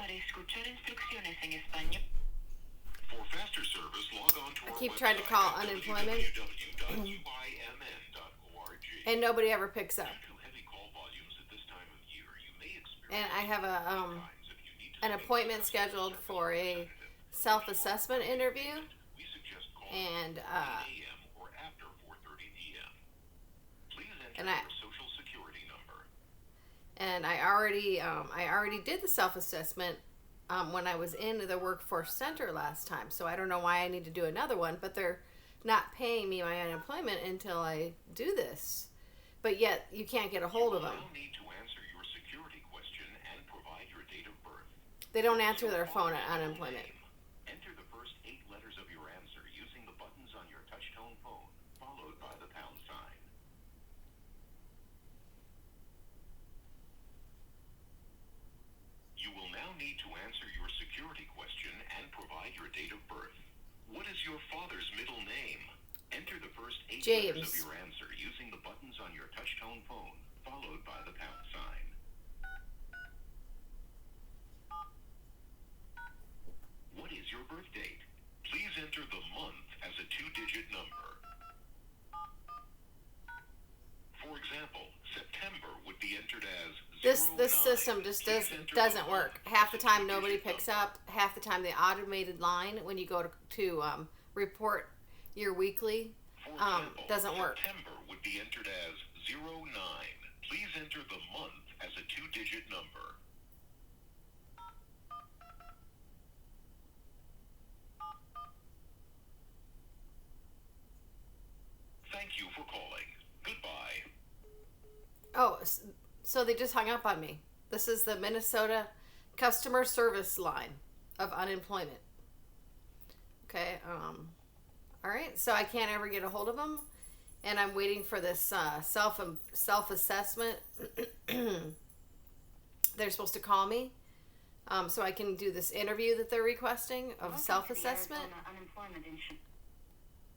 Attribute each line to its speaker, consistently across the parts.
Speaker 1: Para escuchar instrucciones en español. For faster service, log on to
Speaker 2: I keep trying to call unemployment, and nobody ever picks up. And I have an appointment scheduled for a self-assessment interview, and I already did the self-assessment when I was in the workforce center last time, so I don't know why I need to do another one, but they're not paying me my unemployment until I do this. But yet you can't get a hold of them. They don't answer their phone at unemployment.
Speaker 1: Enter the first 8 letters of your answer using the buttons on your touch-tone phone, followed by the pound sign. You will now need to answer your security question and provide your date of birth. What is your father's middle name? Enter the first 8 letters of your answer using the buttons on your touch-tone phone, followed by the pound sign. What is your birth date? Please enter the month as a 2-digit number. For example, September would be entered as
Speaker 2: this system just doesn't work. Half the time nobody picks up. Half the time the automated line when you go to report your weekly doesn't work.
Speaker 1: September would be entered as 09. Please enter the month as a 2-digit number. Thank you for calling. Goodbye.
Speaker 2: Oh, so they just hung up on me. This is the Minnesota customer service line of unemployment. Okay, all right, so I can't ever get a hold of them, and I'm waiting for this self-assessment. They're supposed to call me so I can do this interview that they're requesting of self-assessment.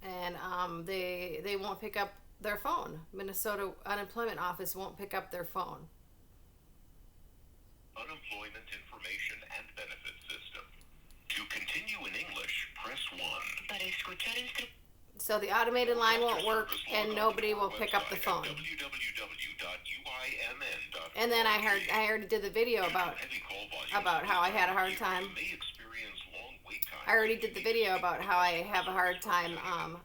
Speaker 2: And they won't pick up their phone. Minnesota Unemployment Office won't pick up their phone.
Speaker 1: Unemployment Information and Benefits System. To continue in English, press 1. Para escuchar
Speaker 2: so the automated line won't work, and nobody will pick up the phone. And then I already did the video about how I had a hard time. I already did the video about how I have a hard time.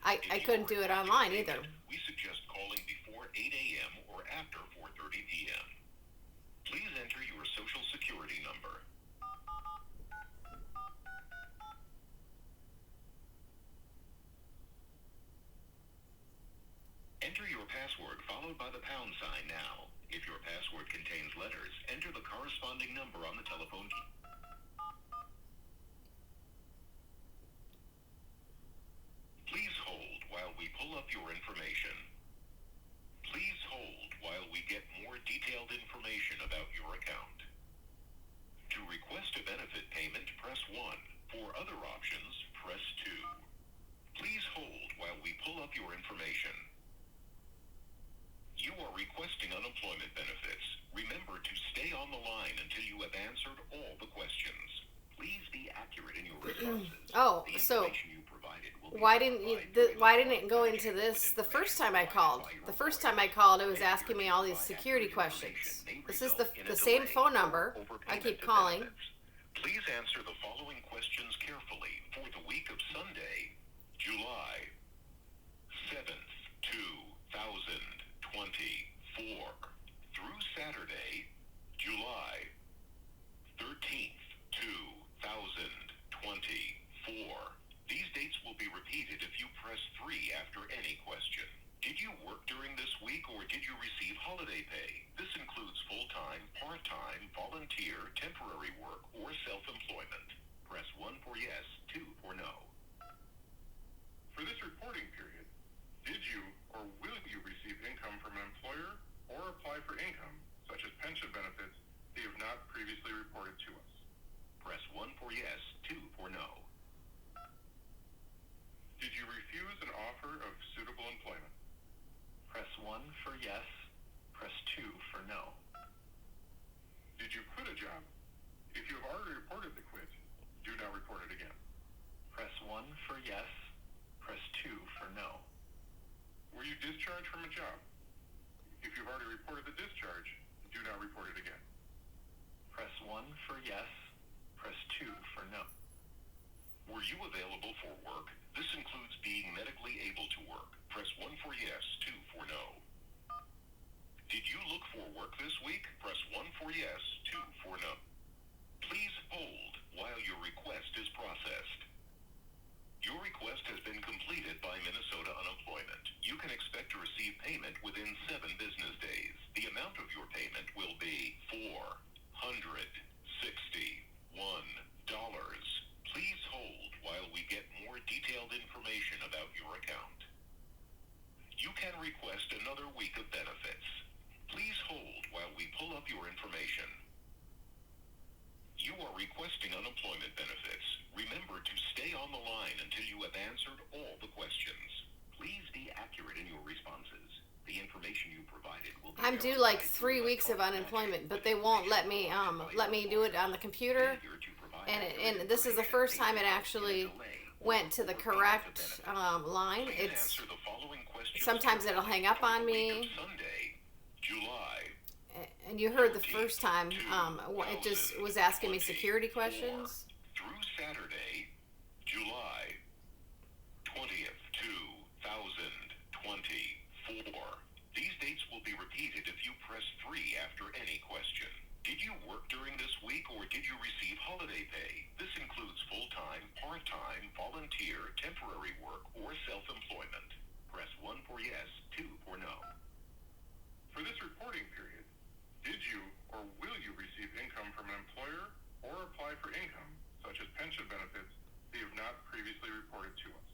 Speaker 2: I couldn't do it online either.
Speaker 1: We suggest calling before 8 a.m. or after 4:30 p.m. Please enter your social security number. Enter your password followed by the pound sign now. If your password contains letters, enter the corresponding number on the telephone key. Please hold while we pull up your information. Please hold while we get more detailed information about your account. To request a benefit payment, press 1. For other options, press 2. Please hold while we pull up your information. You are requesting unemployment benefits. Remember to stay on the line until you have answered all the questions. Please be accurate in your responses.
Speaker 2: Oh, so why didn't it go into this the first time I called? The first time I called, it was asking me all these security questions. This is the same phone number. I keep calling.
Speaker 1: Please answer the following questions carefully for the week of Sunday, July 7th, 2024 through Saturday, July 13th, 2024. These dates will be repeated if you press 3 after any question. Did you work during this week or did you receive holiday pay? This includes full-time, part-time, volunteer, temporary work, or self-employment. Press 1 for yes, 2 for no.
Speaker 3: For this reporting period, did you or will you receive income from an employer or apply for income, such as pension benefits, that you have not previously reported to us?
Speaker 1: Press 1 for yes, 2 for no.
Speaker 3: Did you refuse an offer of suitable employment?
Speaker 1: Press 1 for yes, press 2 for no.
Speaker 3: Did you quit a job? If you have already reported
Speaker 4: for yes. Press 2 for no.
Speaker 1: Were you available for work? This includes being medically able to work. Press 1 for yes, 2 for no. Did you look for work this week? Press 1 for yes, 2 for no. Please hold while your request is processed. Your request has been completed by Minnesota Unemployment. You can expect to receive payment within 7 business days. The amount of your payment will be $461. Please hold while we get more detailed information about your account. You can request another week of benefits. Please hold while we pull up your information. You are requesting unemployment benefits. Remember to stay on the line until you have answered all the questions. Please be accurate in your responses. The information you provided will be
Speaker 2: I'm due like 3 weeks of unemployment, but they won't let me do it on the computer. And this is the first time it actually went to the correct line. It's sometimes it'll hang up on me.
Speaker 1: Sunday, July.
Speaker 2: And you heard the first time, it just was asking me security questions.
Speaker 1: Through Saturday, July 20th, 2024. These dates will be repeated if you press 3 after any question. Did you work during this week or did you receive holiday pay? This includes full-time, part-time, volunteer, temporary work, or self-employment. Press 1 for yes, 2 for no.
Speaker 3: For this reporting period, did you or will you receive income from an employer or apply for income, such as pension benefits, that you have not previously reported to us?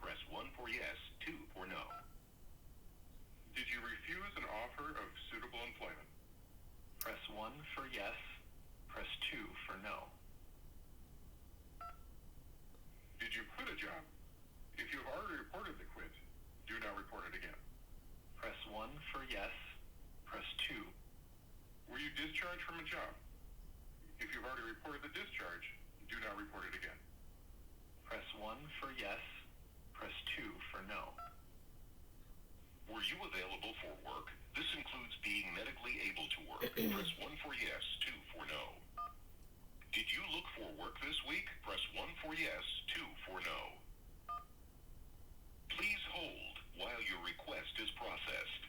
Speaker 1: Press 1 for yes, 2 for no.
Speaker 3: Did you refuse an offer of suitable employment?
Speaker 4: Press 1 for yes. Press 2 for no.
Speaker 3: Did you quit a job? If you have already reported the quit, do not report it again.
Speaker 4: Press 1 for yes. Press 2.
Speaker 3: Were you discharged from a job? If you've already reported the discharge, do not report it again.
Speaker 4: Press 1 for yes. Press 2 for no.
Speaker 1: Were you available for work? This includes being medically able to work. Press 1 for yes, 2 for no. Did you look for work this week? Press 1 for yes, 2 for no. Please hold while your request is processed.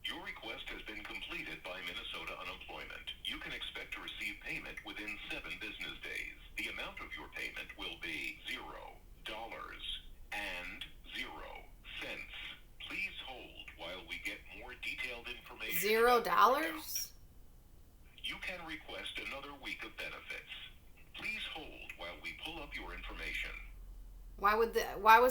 Speaker 1: Your request has been completed by Minnesota Unemployment. You can expect to receive payment within 7 business days. The amount of your payment will be $0.00. Please hold while we get more detailed information.
Speaker 2: $0?
Speaker 1: You can request another week of benefits. Please hold while we pull up your information.
Speaker 2: Why was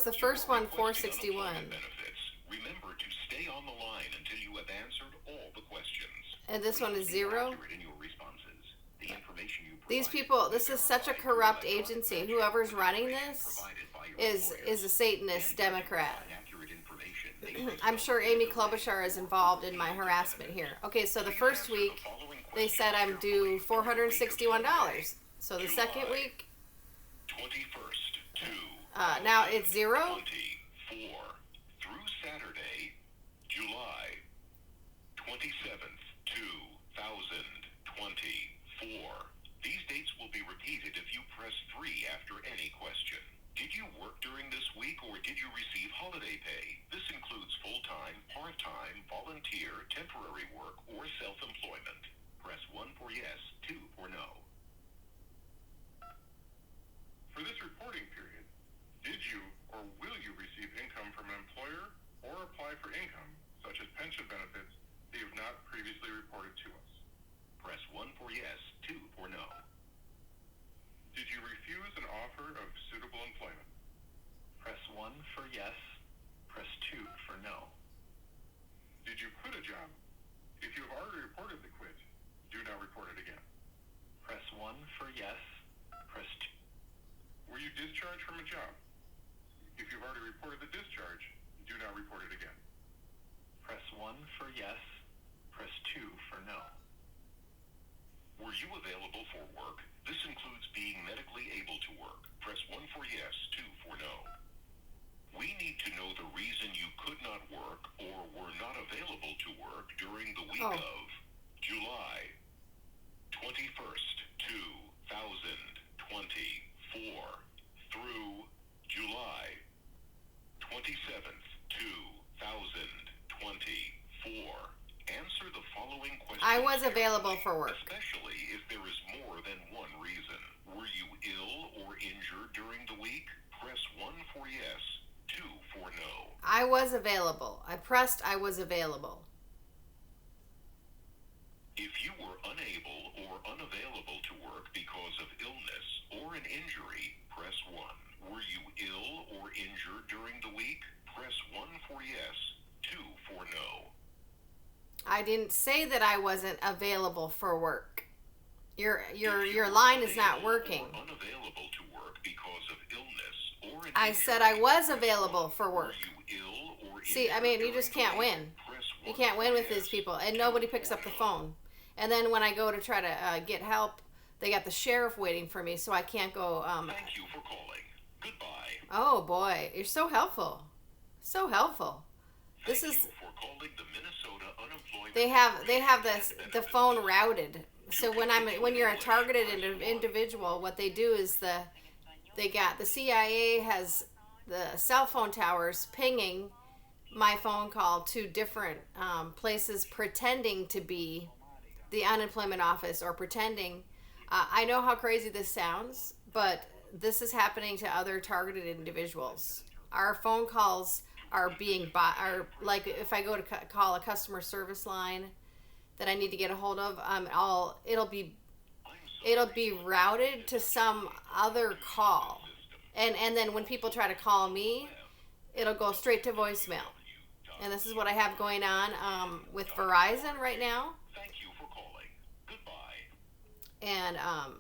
Speaker 2: the first one
Speaker 1: Requesting
Speaker 2: 461?
Speaker 1: unemployment benefits. Remember to stay on the line until you have answered all the questions.
Speaker 2: And this one is
Speaker 1: Please be
Speaker 2: 0?
Speaker 1: accurate in your responses. The information you
Speaker 2: These
Speaker 1: provided
Speaker 2: people,
Speaker 1: will
Speaker 2: this
Speaker 1: be
Speaker 2: is such a
Speaker 1: verified
Speaker 2: corrupt
Speaker 1: through electronic
Speaker 2: agency.
Speaker 1: matching
Speaker 2: Whoever's
Speaker 1: with
Speaker 2: running
Speaker 1: information
Speaker 2: this
Speaker 1: provided by your
Speaker 2: is
Speaker 1: employer.
Speaker 2: a Satanist
Speaker 1: Failure to
Speaker 2: Democrat.
Speaker 1: provide accurate information may
Speaker 2: I'm sure
Speaker 1: result in
Speaker 2: Amy
Speaker 1: delay
Speaker 2: Klobuchar is
Speaker 1: or
Speaker 2: involved in my
Speaker 1: overpayment of
Speaker 2: harassment here.
Speaker 1: benefits.
Speaker 2: Okay, so the
Speaker 1: Please
Speaker 2: first
Speaker 1: answer the
Speaker 2: week
Speaker 1: following
Speaker 2: they said I'm
Speaker 1: questions
Speaker 2: due
Speaker 1: carefully for the week of
Speaker 2: $461.
Speaker 1: Sunday,
Speaker 2: So the second
Speaker 1: July
Speaker 2: week,
Speaker 1: 21st to
Speaker 2: now it's 0?
Speaker 1: 24 through Saturday, July 27th, 2024. These dates will be repeated if you press 3 after any question. Did you work during this week or did you receive holiday pay? This includes full-time, part-time, volunteer, temporary work, or self-employment. Press 1 for yes, 2 for no.
Speaker 3: For this reporting period, did you or will you receive income from an employer or apply for income, such as pension benefits, that you have not previously reported to us?
Speaker 1: Press 1 for yes, 2 for no.
Speaker 3: Did you refuse an offer of suitable employment?
Speaker 4: Press 1 for yes. Press 2 for no.
Speaker 3: Did you quit a job? If you have already reported the quit, do not report it again.
Speaker 4: Press 1 for yes. Press 2.
Speaker 3: Were you discharged from a job? If you've already reported the discharge, do not report it again.
Speaker 4: Press 1 for yes. Press 2 for no.
Speaker 1: Were you available for work? This includes being medically able to work. Press 1 for yes, 2 for no. We need to know the reason you could not work or were not available to work during the week
Speaker 2: Oh.
Speaker 1: of July 21st 1st, 2024 through July 27th, 2024. Answer the following questions.
Speaker 2: I was available
Speaker 1: carefully,
Speaker 2: for work.
Speaker 1: especially if there is more than one reason. Were you ill or injured during the week? Press 1 for yes, 2 for no.
Speaker 2: I was available. I pressed I was available.
Speaker 1: If you were unable or unavailable to work because of illness or an injury, press 1. Were you ill or injured during the week? Press 1 for yes, 2 for no.
Speaker 2: I didn't say that I wasn't available for work. Your
Speaker 1: If you
Speaker 2: line
Speaker 1: were
Speaker 2: is not
Speaker 1: unable
Speaker 2: working.
Speaker 1: Or unavailable to work because of illness or an
Speaker 2: I
Speaker 1: injury,
Speaker 2: said I was
Speaker 1: press
Speaker 2: available
Speaker 1: 1.
Speaker 2: for work.
Speaker 1: Were you ill or
Speaker 2: See, I
Speaker 1: injured
Speaker 2: mean, you
Speaker 1: during
Speaker 2: just
Speaker 1: the
Speaker 2: can't
Speaker 1: week?
Speaker 2: win.
Speaker 1: Press
Speaker 2: You
Speaker 1: 1
Speaker 2: can't win
Speaker 1: for
Speaker 2: with these
Speaker 1: yes,
Speaker 2: people, and
Speaker 1: 2
Speaker 2: nobody picks
Speaker 1: for
Speaker 2: up the
Speaker 1: no.
Speaker 2: phone. And then when I go to try to get help, they got the sheriff waiting for me, so I can't go.
Speaker 1: Thank you for calling. Goodbye.
Speaker 2: Oh boy, you're so helpful, so helpful. This
Speaker 1: Thank
Speaker 2: is
Speaker 1: you for calling the Minnesota Unemployment
Speaker 2: they have
Speaker 1: Information
Speaker 2: this
Speaker 1: and
Speaker 2: the
Speaker 1: Benefits
Speaker 2: phone
Speaker 1: System.
Speaker 2: routed. So when you're a targeted individual, what they do is they got the CIA has the cell phone towers pinging my phone call to different places pretending to be the unemployment office or pretending. I know how crazy this sounds, but this is happening to other targeted individuals. Our phone calls are being are like if I go to call a customer service line that I need to get a hold of, it'll be routed to some other call, and then when people try to call me, it'll go straight to voicemail. And this is what I have going on with Verizon right now.
Speaker 1: Thank you for calling. Goodbye.
Speaker 2: And
Speaker 1: Thank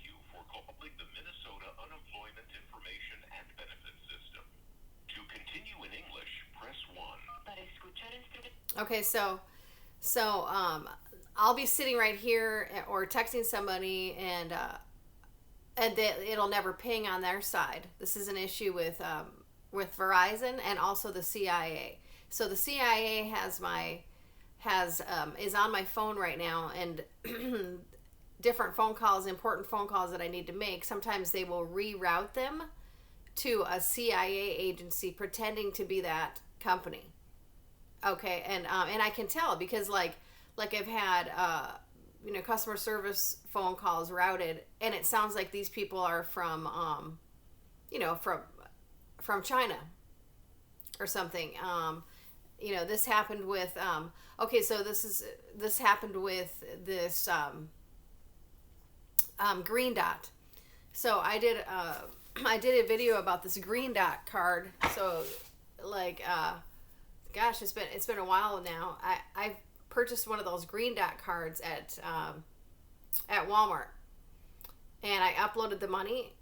Speaker 1: you for calling the Minnesota Unemployment Information and Benefits System. To continue in English, press 1.
Speaker 2: okay, so I'll be sitting right here or texting somebody, and it'll never ping on their side. This is an issue with Verizon and also the CIA. So the CIA is on my phone right now, and different phone calls, important phone calls that I need to make. Sometimes they will reroute them to a CIA agency pretending to be that company. Okay, and I can tell because like I've had customer service phone calls routed, and it sounds like these people are from from China or something. This happened with so this happened with this green dot. So I did a video about this green dot card. So gosh, it's been a while now. I purchased one of those green dot cards at Walmart, and I uploaded the money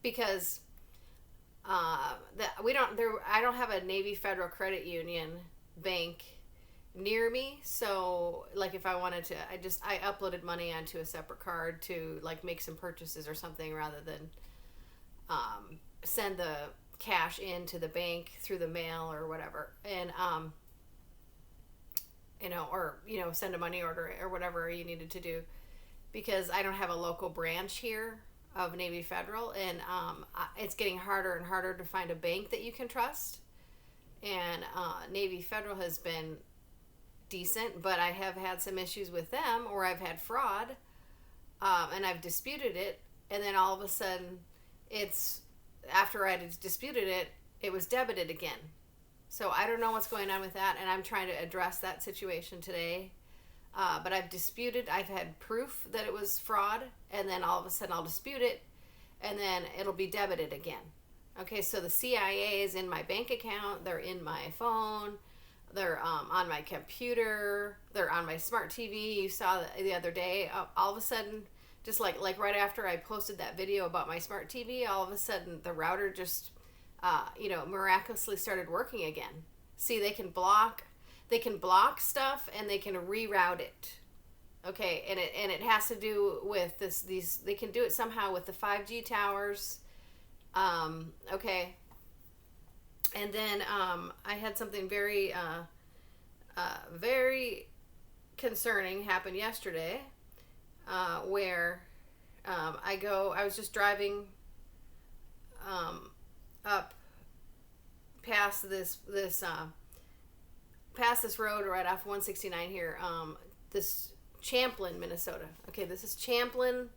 Speaker 2: because I don't have a Navy Federal Credit Union bank near me. So like if I wanted to, I uploaded money onto a separate card to like make some purchases or something rather than send the cash into the bank through the mail or whatever, and send a money order or whatever you needed to do, because I don't have a local branch here of Navy Federal, and it's getting harder and harder to find a bank that you can trust. And Navy Federal has been decent, but I have had some issues with them where I've had fraud, and I've disputed it, and then all of a sudden after I had disputed it, it was debited again. So I don't know what's going on with that, and I'm trying to address that situation today. But I've had proof that it was fraud, and then all of a sudden I'll dispute it, and then it'll be debited again. Okay, so the CIA is in my bank account, they're in my phone, they're on my computer, they're on my smart TV. You saw the other day, all of a sudden, just like right after I posted that video about my smart TV, all of a sudden the router just, miraculously started working again. See, they can block stuff and they can reroute it. Okay, and it has to do with these. They can do it somehow with the 5G towers. Okay, and then I had something very concerning happened yesterday, where I was just driving up past past this road right off 169 here. This Champlin, Minnesota. Okay, this is Champlin,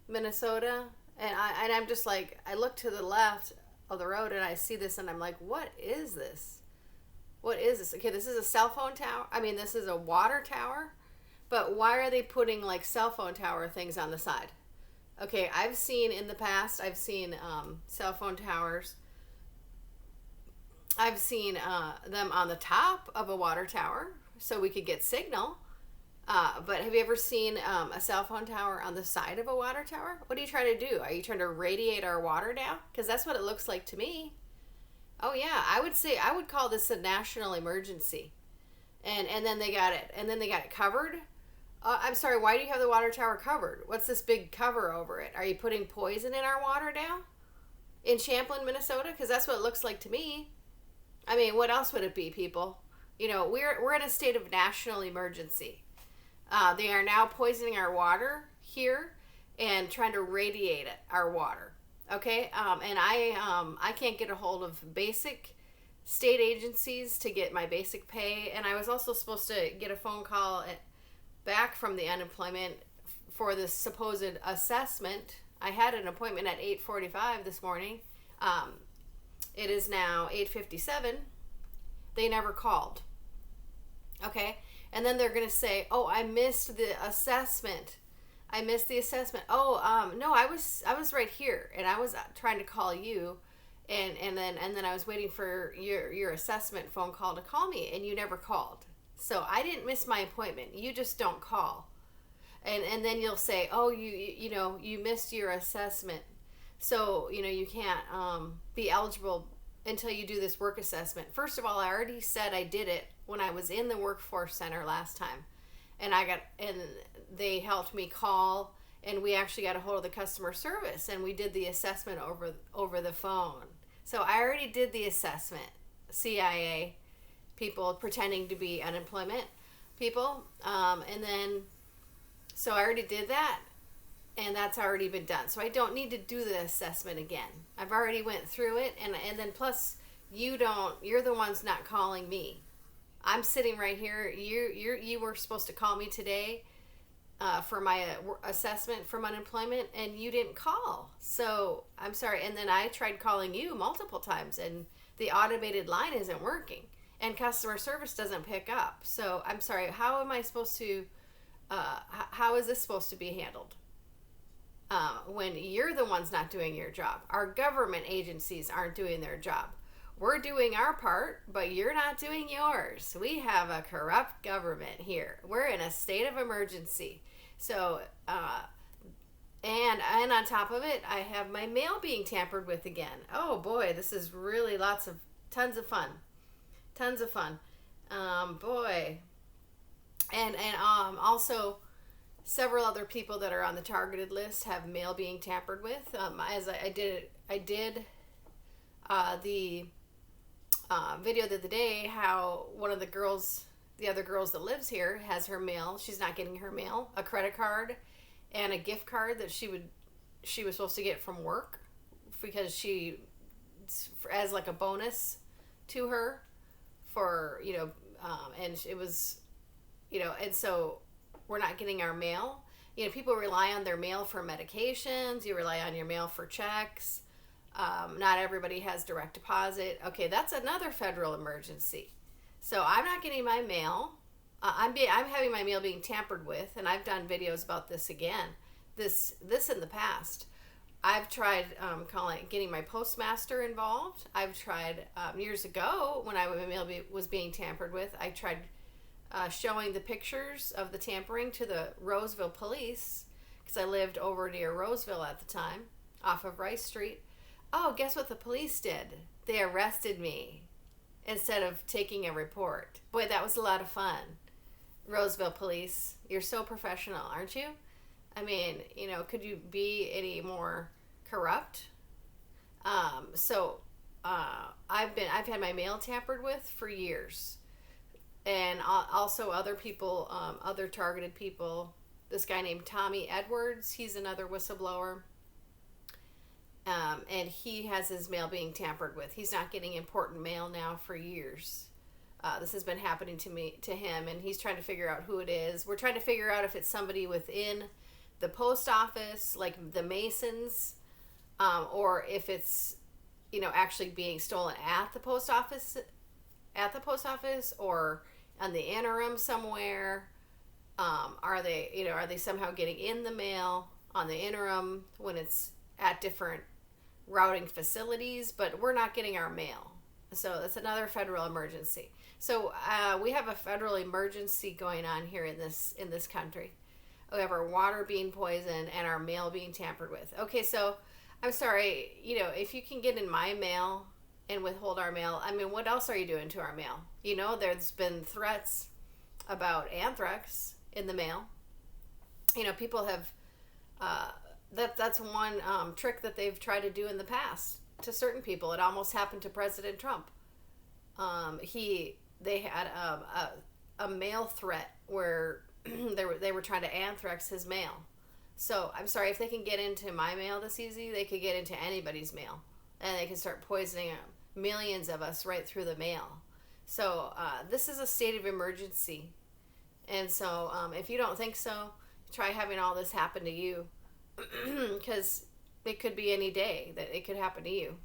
Speaker 2: Minnesota, and I'm just like, I look to the left of the road and I see this and I'm like, what is this? What is this? Okay, this is a cell phone tower. I mean, this is a water tower, but why are they putting like cell phone tower things on the side? Okay, I've seen in the past, cell phone towers. I've seen them on the top of a water tower so we could get signal. But have you ever seen a cell phone tower on the side of a water tower? What are you trying to do? Are you trying to radiate our water down? Because that's what it looks like to me. Oh yeah, I would call this a national emergency. And then they got it covered. I'm sorry, why do you have the water tower covered? What's this big cover over it? Are you putting poison in our water now? In Champlin, Minnesota? Because that's what it looks like to me. I mean, what else would it be, people? You know, we're in a state of national emergency. They are now poisoning our water here and trying to radiate our water. Okay, and I can't get a hold of basic state agencies to get my basic pay, and I was also supposed to get a phone call back from the unemployment for this supposed assessment. I had an appointment at 8:45 this morning. It is now 8:57. They never called. Okay, and then they're gonna say, "Oh, I missed the assessment. I missed the assessment. Oh, no, I was right here, and I was trying to call you, and then I was waiting for your assessment phone call to call me, and you never called. So I didn't miss my appointment. You just don't call, and then you'll say, oh, you missed your assessment, so you can't be eligible until you do this work assessment. First of all, I already said I did it when I was in the workforce center last time. And they helped me call, and we actually got a hold of the customer service, and we did the assessment over the phone. So I already did the assessment. CIA people pretending to be unemployment people, and then so I already did that, and that's already been done. So I don't need to do the assessment again. I've already went through it, and then plus you're the ones not calling me. I'm sitting right here. You were supposed to call me today for my assessment from unemployment, and you didn't call. So I'm sorry. And then I tried calling you multiple times, and the automated line isn't working, and customer service doesn't pick up. So I'm sorry. How am I supposed to? How is this supposed to be handled? When you're the ones not doing your job, our government agencies aren't doing their job. We're doing our part, but you're not doing yours. We have a corrupt government here. We're in a state of emergency. So, and on top of it, I have my mail being tampered with again. Oh boy, this is really tons of fun. Tons of fun. Boy. And also several other people that are on the targeted list have mail being tampered with. As I did the video the other day, how one of the other girls that lives here has her mail. She's not getting her mail, a credit card and a gift card that she was supposed to get from work because as like a bonus to her for, and it was, and so we're not getting our mail. People rely on their mail for medications. You rely on your mail for checks. Not everybody has direct deposit. Okay, that's another federal emergency. So I'm not getting my mail. I'm having my mail being tampered with, and I've done videos about this again. This in the past. I've tried getting my postmaster involved. I've tried years ago when my mail was being tampered with. I tried showing the pictures of the tampering to the Roseville police because I lived over near Roseville at the time, off of Rice Street. Oh, guess what the police did? They arrested me instead of taking a report. Boy, that was a lot of fun. Roseville police, you're so professional, aren't you? I mean, could you be any more corrupt? I've had my mail tampered with for years. and also other people, other targeted people. This guy named Tommy Edwards, he's another whistleblower. And he has his mail being tampered with. He's not getting important mail now for years. This has been happening to him, and he's trying to figure out who it is. We're trying to figure out if it's somebody within the post office, like the Masons, or if it's, actually being stolen at the post office, or on the interim somewhere. Are they somehow getting in the mail on the interim when it's at different routing facilities? But we're not getting our mail, so that's another federal emergency. So we have a federal emergency going on here in this country. We have our water being poisoned and our mail being tampered with. Okay, so I'm sorry, if you can get in my mail and withhold our mail, I mean, what else are you doing to our mail? There's been threats about anthrax in the mail. People have that's one trick that they've tried to do in the past to certain people. It almost happened to President Trump. They had a mail threat where they were trying to anthrax his mail. So I'm sorry, if they can get into my mail this easy, they could get into anybody's mail, and they can start poisoning millions of us right through the mail. So this is a state of emergency, and so if you don't think so, try having all this happen to you, because it could be any day that it could happen to you.